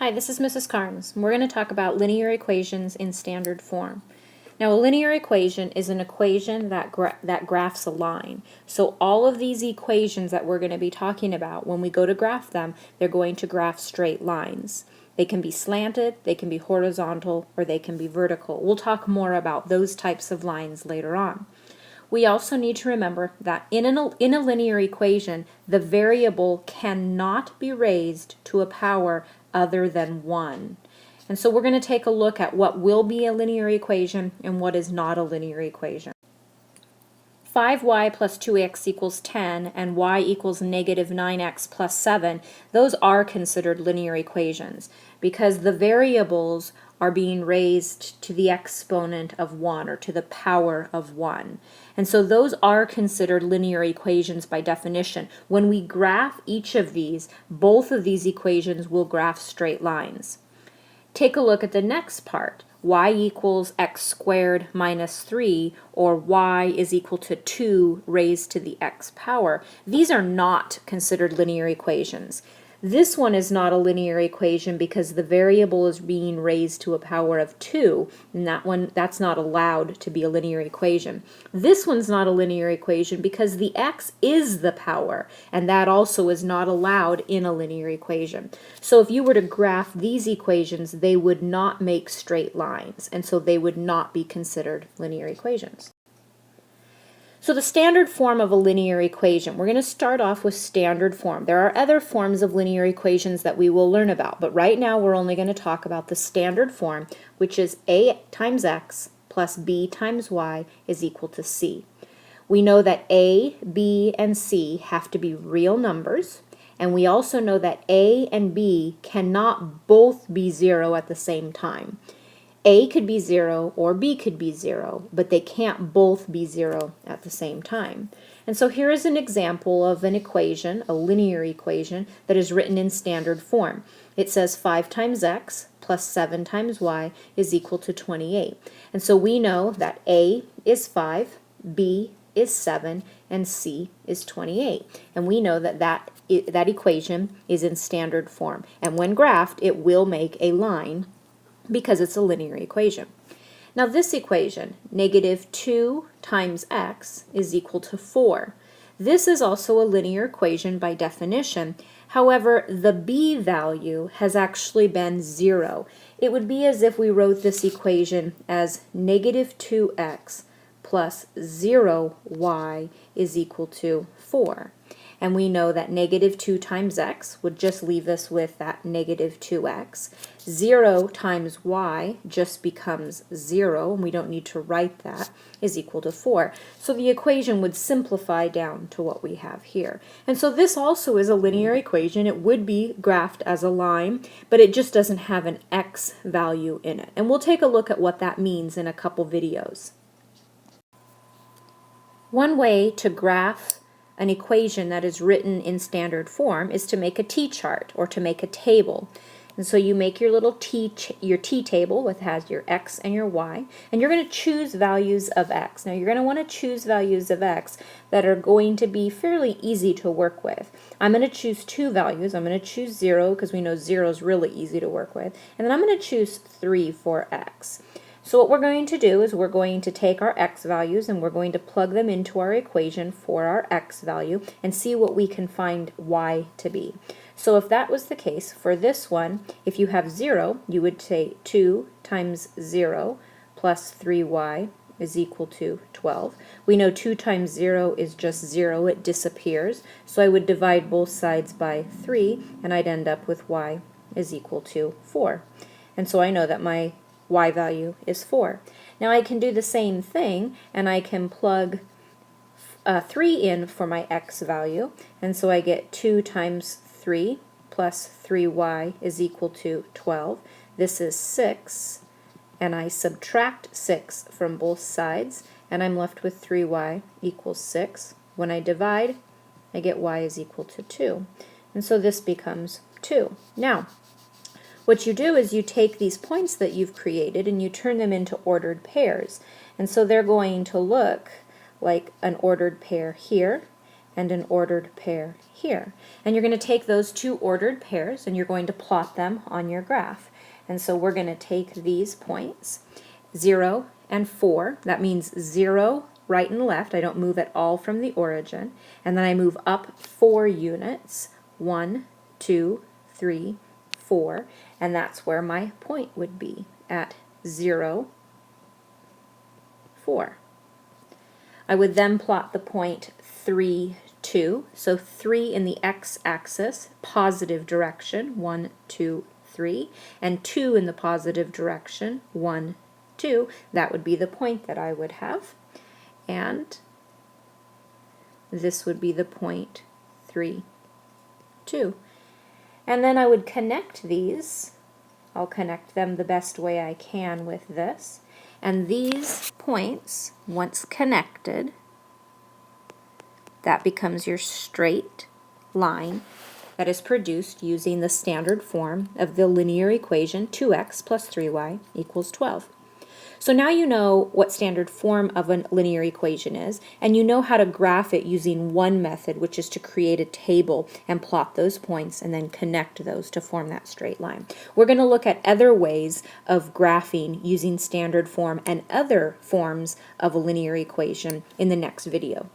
Hi, this is Mrs. Carnes. We're going to talk about linear equations in standard form. Now, a linear equation is an equation that graphs a line. So all of these equations that we're going to be talking about, when we go to graph them, they're going to graph straight lines. They can be slanted, they can be horizontal, or they can be vertical. We'll talk more about those types of lines later on. We also need to remember that in a linear equation, the variable cannot be raised to a power other than 1. And so we're going to take a look at what will be a linear equation and what is not a linear equation. 5y plus 2x equals 10 and y equals negative 9x plus 7, those are considered linear equations because the variables are being raised to the exponent of 1 or to the power of 1. And so those are considered linear equations by definition. When we graph each of these, both of these equations will graph straight lines. Take a look at the next part. Y equals x squared minus 3, or y is equal to 2 raised to the x power. These are not considered linear equations. This one is not a linear equation because the variable is being raised to a power of 2, and that's not allowed to be a linear equation. This one's not a linear equation because the x is the power, and that also is not allowed in a linear equation. So if you were to graph these equations, they would not make straight lines, and so they would not be considered linear equations. So the standard form of a linear equation, we're going to start off with standard form. There are other forms of linear equations that we will learn about, but right now we're only going to talk about the standard form, which is a times x plus b times y is equal to c. We know that a, b, and c have to be real numbers, and we also know that a and b cannot both be 0 at the same time. A could be 0 or B could be 0, but they can't both be 0 at the same time. And so here is an example of an equation, a linear equation, that is written in standard form. It says 5 times x plus 7 times y is equal to 28. And so we know that A is 5, B is 7, and C is 28. And we know that that equation is in standard form. And when graphed, it will make a line because it's a linear equation. Now this equation, negative 2 times x is equal to 4. This is also a linear equation by definition. However, the b value has actually been 0. It would be as if we wrote this equation as negative 2x plus 0y is equal to 4. And we know that negative 2 times x would just leave us with that negative 2x. 0 times y just becomes 0, and we don't need to write that, is equal to 4. So the equation would simplify down to what we have here. And so this also is a linear equation. It would be graphed as a line, but it just doesn't have an x value in it. And we'll take a look at what that means in a couple videos. One way to graph an equation that is written in standard form is to make a t-chart or to make a table. And so you make your little t-table which has your x and your y, and you're going to choose values of x. Now you're going to want to choose values of x that are going to be fairly easy to work with. I'm going to choose 2 values. I'm going to choose 0 because we know 0 is really easy to work with, and then I'm going to choose 3 for x. So what we're going to do is we're going to take our x values and we're going to plug them into our equation for our x value and see what we can find y to be. So if that was the case for this one, if you have 0, you would say 2 times 0 plus 3y is equal to 12. We know 2 times 0 is just 0, it disappears. So I would divide both sides by 3 and I'd end up with y is equal to 4. And so I know that my y value is 4. Now I can do the same thing and I can plug 3 in for my x value, and so I get 2 times 3 plus 3y is equal to 12. This is 6, and I subtract 6 from both sides and I'm left with 3y equals 6. When I divide, I get y is equal to 2, and so this becomes 2. Now what you do is you take these points that you've created and you turn them into ordered pairs. And so they're going to look like an ordered pair here and an ordered pair here. And you're going to take those two ordered pairs and you're going to plot them on your graph. And so we're going to take these points, 0 and 4. That means 0 right and left. I don't move at all from the origin. And then I move up 4 units, 1, 2, 3, 4. And that's where my point would be, at 0, 4. I would then plot the point 3, 2. So 3 in the x-axis, positive direction, 1, 2, 3, and 2 in the positive direction, 1, 2. That would be the point that I would have. And this would be the point 3, 2. And then I would connect these. I'll connect them the best way I can with this. And these points, once connected, that becomes your straight line that is produced using the standard form of the linear equation 2x plus 3y equals 12. So now you know what standard form of a linear equation is, and you know how to graph it using one method, which is to create a table and plot those points and then connect those to form that straight line. We're going to look at other ways of graphing using standard form and other forms of a linear equation in the next video.